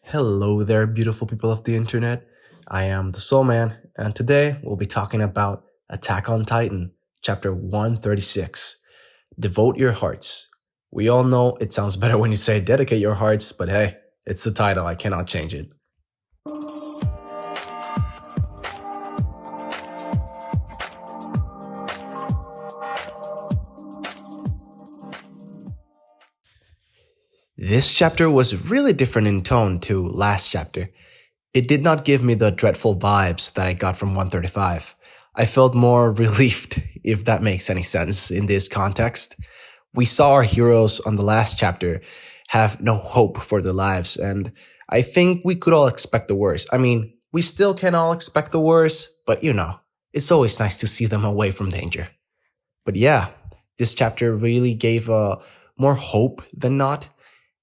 Hello there, beautiful people of the internet. I am the Soul Man, and today we'll be talking about Attack on Titan, chapter 136. Devote your hearts. We all know it sounds better when you say dedicate your hearts, but hey, it's the title, I cannot change it. This chapter was really different in tone to last chapter. It did not give me the dreadful vibes that I got from 135. I felt more relieved, if that makes any sense in this context. We saw our heroes on the last chapter have no hope for their lives, and I think we could all expect the worst. I mean, we still can all expect the worst, but it's always nice to see them away from danger. But yeah, this chapter really gave more hope than not,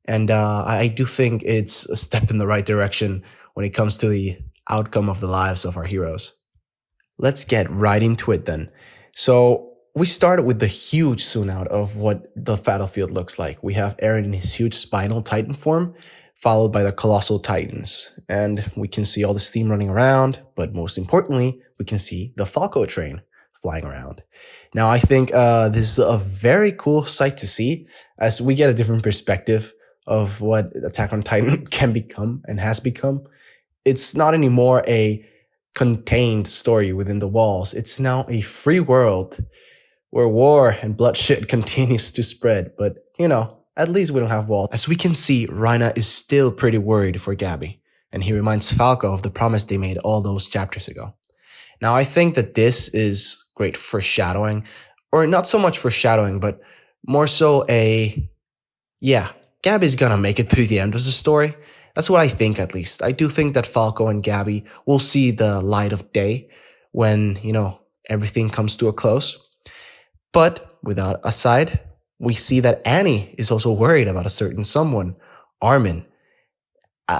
and I do think it's a step in the right direction when it comes to the outcome of the lives of our heroes. Let's get right into it then. So we started with the huge zoom out of what the battlefield looks like. We have Eren in his huge spinal titan form, followed by the colossal titans. And we can see all the steam running around, but most importantly, we can see the Falco train flying around. Now, I think this is a very cool sight to see as we get a different perspective of what Attack on Titan can become and has become. It's not anymore a contained story within the walls. It's now a free world where war and bloodshed continues to spread. But, at least we don't have walls. As we can see, Reina is still pretty worried for Gabby, and he reminds Falco of the promise they made all those chapters ago. Now, I think that this is great foreshadowing, or not so much foreshadowing, but more so Gabby's gonna make it through the end of the story. That's what I think, at least. I do think that Falco and Gabby will see the light of day when, everything comes to a close. But without a side, we see that Annie is also worried about a certain someone, Armin.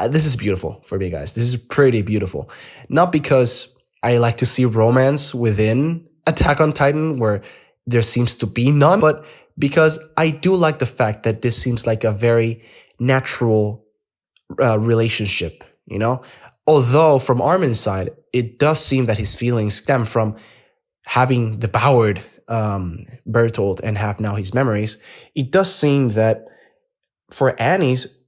This is beautiful for me, guys. This is pretty beautiful. Not because I like to see romance within Attack on Titan where there seems to be none, but because I do like the fact that this seems like a very natural relationship, Although from Armin's side, it does seem that his feelings stem from having devoured Bertold and have now his memories. It does seem that for Annie's,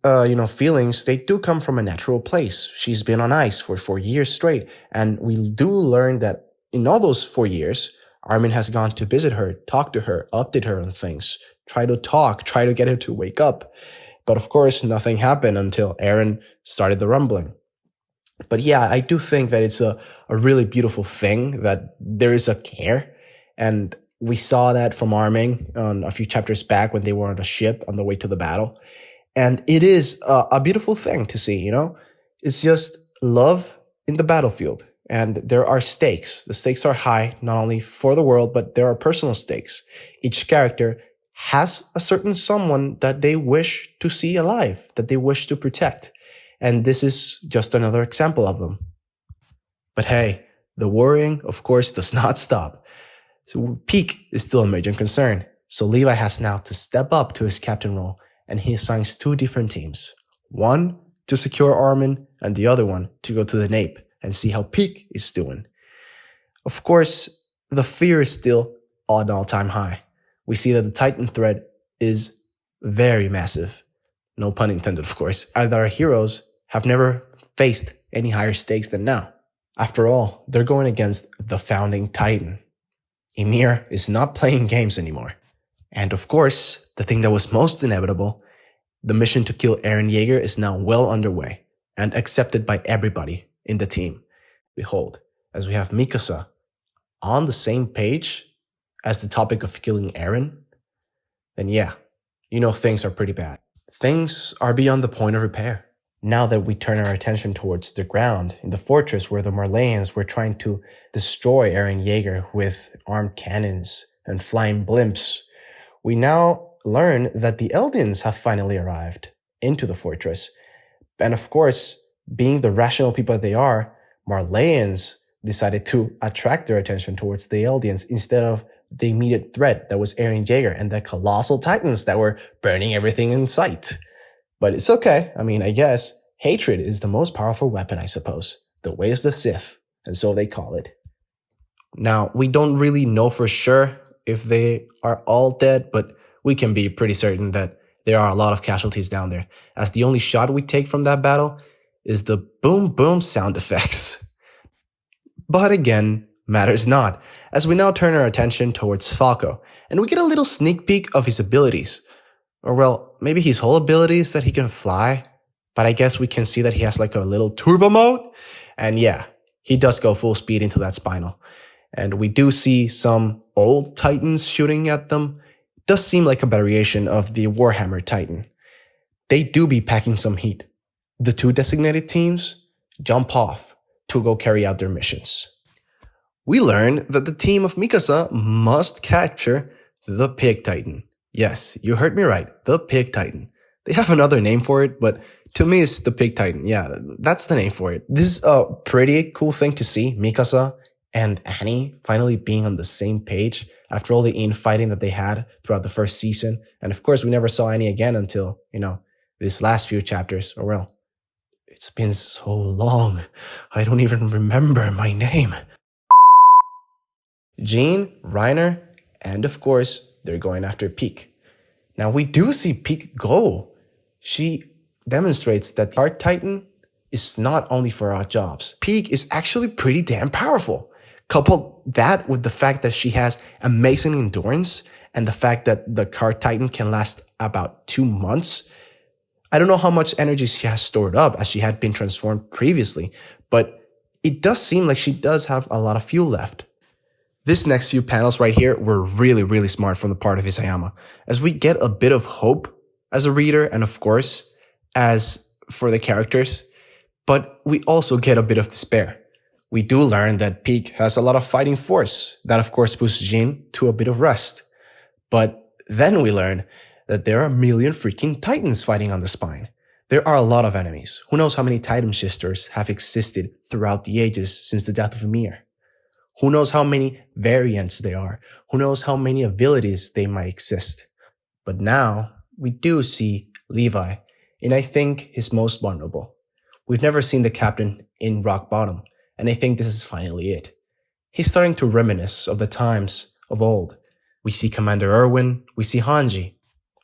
feelings, they do come from a natural place. She's been on ice for 4 years straight, and we do learn that in all those 4 years, Armin has gone to visit her, talk to her, update her on things, try to get her to wake up. But of course, nothing happened until Eren started the rumbling. But yeah, I do think that it's a really beautiful thing that there is a care. And we saw that from Armin on a few chapters back when they were on a ship on the way to the battle. And it is a beautiful thing to see, It's just love in the battlefield. And there are stakes. The stakes are high, not only for the world, but there are personal stakes. Each character has a certain someone that they wish to see alive, that they wish to protect. And this is just another example of them. But hey, the worrying, of course, does not stop. So Peak is still a major concern. So Levi has now to step up to his captain role, and he assigns two different teams. One to secure Armin, and the other one to go to the Nape and see how Peak is doing. Of course, the fear is still on all-time high. We see that the Titan threat is very massive. No pun intended, of course. Either our heroes have never faced any higher stakes than now. After all, they're going against the founding Titan. Ymir is not playing games anymore. And of course, the thing that was most inevitable, the mission to kill Eren Yeager is now well underway and accepted by everybody in the team. Behold, as we have Mikasa on the same page as the topic of killing Eren, then yeah, things are pretty bad. Things are beyond the point of repair. Now that we turn our attention towards the ground in the fortress where the Marleyans were trying to destroy Eren Yeager with armed cannons and flying blimps, we now learn that the Eldians have finally arrived into the fortress. And of course, being the rational people they are, Marleyans decided to attract their attention towards the Eldians instead of the immediate threat that was Eren Yeager and the colossal titans that were burning everything in sight. But it's okay. I mean, I guess Hatred is the most powerful weapon, I suppose. The way of the Sith, and so they call it. Now, we don't really know for sure if they are all dead, but we can be pretty certain that there are a lot of casualties down there, as the only shot we take from that battle is the boom boom sound effects. But again, matters not, as we now turn our attention towards Falco, and we get a little sneak peek of his abilities. Or well, maybe his whole ability is that he can fly, but I guess we can see that he has like a little turbo mode, and yeah, he does go full speed into that spinal. And we do see some old Titans shooting at them. It does seem like a variation of the Warhammer Titan. They do be packing some heat. The two designated teams jump off to go carry out their missions. We learn that the team of Mikasa must capture the Pig Titan. Yes, you heard me right, the Pig Titan. They have another name for it, but to me it's the Pig Titan. Yeah, that's the name for it. This is a pretty cool thing to see, Mikasa and Annie finally being on the same page after all the infighting that they had throughout the first season. And of course, we never saw Annie again until, these last few chapters. Or well, it's been so long, I don't even remember my name. Jean, Reiner, and of course, they're going after Peak. Now, we do see Peak go. She demonstrates that the Heart Titan is not only for our jobs. Peak is actually pretty damn powerful. Couple that with the fact that she has amazing endurance and the fact that the Heart Titan can last about 2 months. I don't know how much energy she has stored up as she had been transformed previously, but it does seem like she does have a lot of fuel left. This next few panels right here were really, really smart from the part of Isayama, as we get a bit of hope as a reader and of course, as for the characters, but we also get a bit of despair. We do learn that Peak has a lot of fighting force, that of course puts Jin to a bit of rest. But then we learn that there are a million freaking Titans fighting on the spine. There are a lot of enemies. Who knows how many Titan Sisters have existed throughout the ages since the death of Ymir? Who knows how many variants there are? Who knows how many abilities they might exist? But now, we do see Levi, and I think he's most vulnerable. We've never seen the captain in rock bottom, and I think this is finally it. He's starting to reminisce of the times of old. We see Commander Erwin, we see Hanji,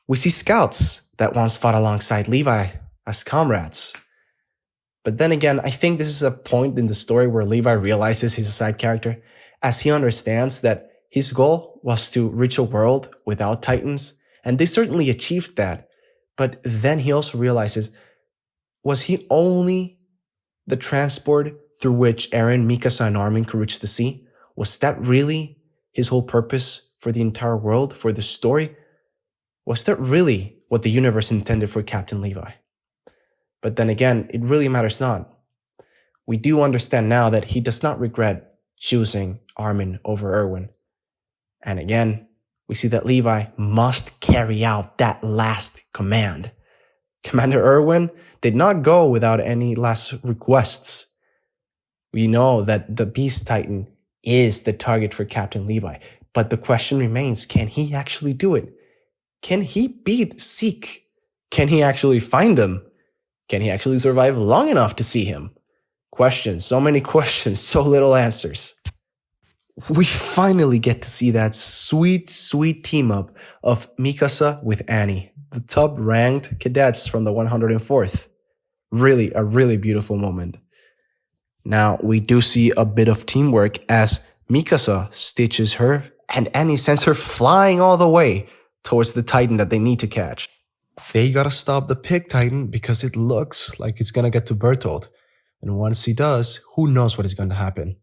we see scouts that once fought alongside Levi as comrades. But then again, I think this is a point in the story where Levi realizes he's a side character, as he understands that his goal was to reach a world without Titans, and they certainly achieved that. But then he also realizes, was he only the transport through which Eren, Mikasa, and Armin could reach the sea? Was that really his whole purpose for the entire world, for the story? Was that really what the universe intended for Captain Levi? But then again, it really matters not. We do understand now that he does not regret choosing Armin over Erwin. And again, we see that Levi must carry out that last command. Commander Erwin did not go without any last requests. We know that the Beast Titan is the target for Captain Levi, but the question remains, can he actually do it? Can he beat Zeke? Can he actually find him? Can he actually survive long enough to see him? Questions, so many questions, so little answers. We finally get to see that sweet, sweet team up of Mikasa with Annie, the top-ranked cadets from the 104th. Really, a really beautiful moment. Now, we do see a bit of teamwork as Mikasa stitches her and Annie sends her flying all the way towards the Titan that they need to catch. They gotta stop the Pig Titan because it looks like it's gonna get to Bertolt. And once he does, who knows what is going to happen.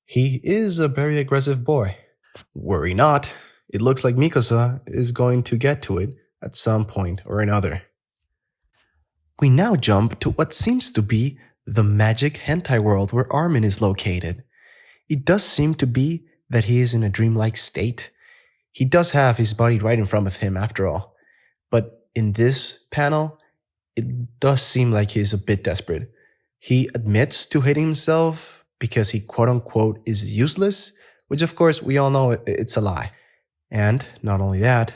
He is a very aggressive boy. Worry not, it looks like Mikasa is going to get to it at some point or another. We now jump to what seems to be the magic hentai world where Armin is located. It does seem to be that he is in a dreamlike state. He does have his body right in front of him after all. But in this panel, it does seem like he is a bit desperate. He admits to hating himself because he quote-unquote is useless, which of course we all know it's a lie. And not only that,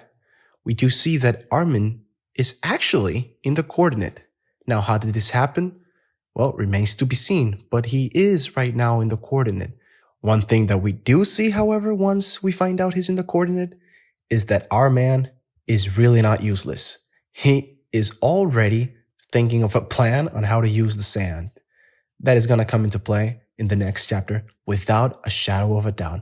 we do see that Armin is actually in the coordinate Now, how did this happen? Well, remains to be seen, but he is right now in the coordinate. One thing that we do see, however, once we find out he's in the coordinate, is that our man is really not useless. He is already thinking of a plan on how to use the sand. That is going to come into play in the next chapter without a shadow of a doubt.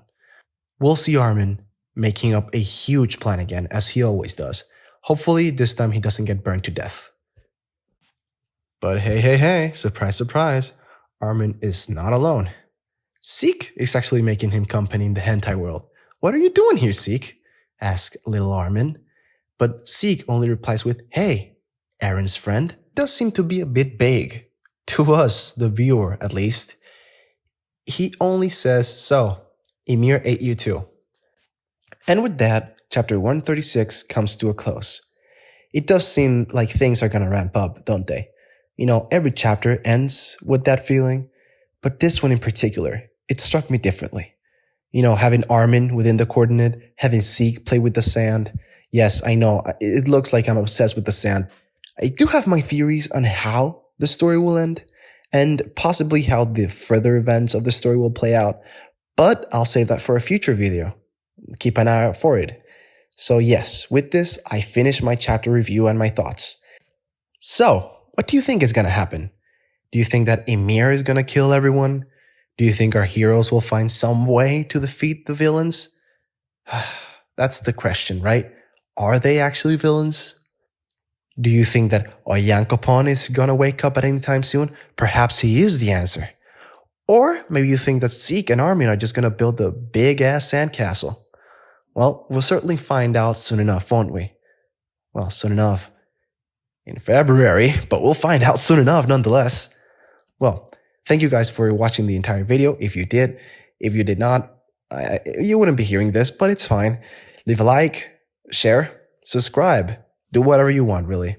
We'll see Armin making up a huge plan again, as he always does. Hopefully, this time he doesn't get burned to death. But hey, surprise, surprise, Armin is not alone. Seek is actually making him company in the hentai world. What are you doing here, Seek? Asks little Armin. But Seek only replies with, hey, Aaron's friend does seem to be a bit vague. To us, the viewer at least. He only says, so, Emir ate you too. And with that, chapter 136 comes to a close. It does seem like things are gonna ramp up, don't they? You know, every chapter ends with that feeling, but this one in particular, it struck me differently. You know, having Armin within the coordinate, having Seek play with the sand. Yes, I know, it looks like I'm obsessed with the sand. I do have my theories on how the story will end, and possibly how the further events of the story will play out, but I'll save that for a future video. Keep an eye out for it. So yes, with this, I finished my chapter review and my thoughts. So, what do you think is gonna happen? Do you think that Emir is gonna kill everyone? Do you think our heroes will find some way to defeat the villains? That's the question, right? Are they actually villains? Do you think that Oyankopon is gonna wake up at any time soon? Perhaps he is the answer. Or maybe you think that Zeke and Armin are just gonna build a big-ass sandcastle. Well, we'll certainly find out soon enough, won't we? Well, soon enough in February, but we'll find out soon enough nonetheless. Well, thank you guys for watching the entire video. If you did, if you did not, you wouldn't be hearing this, but it's fine. Leave a like, share, subscribe, do whatever you want, really.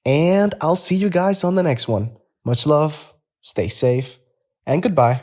And I'll see you guys on the next one. Much love, stay safe, and goodbye.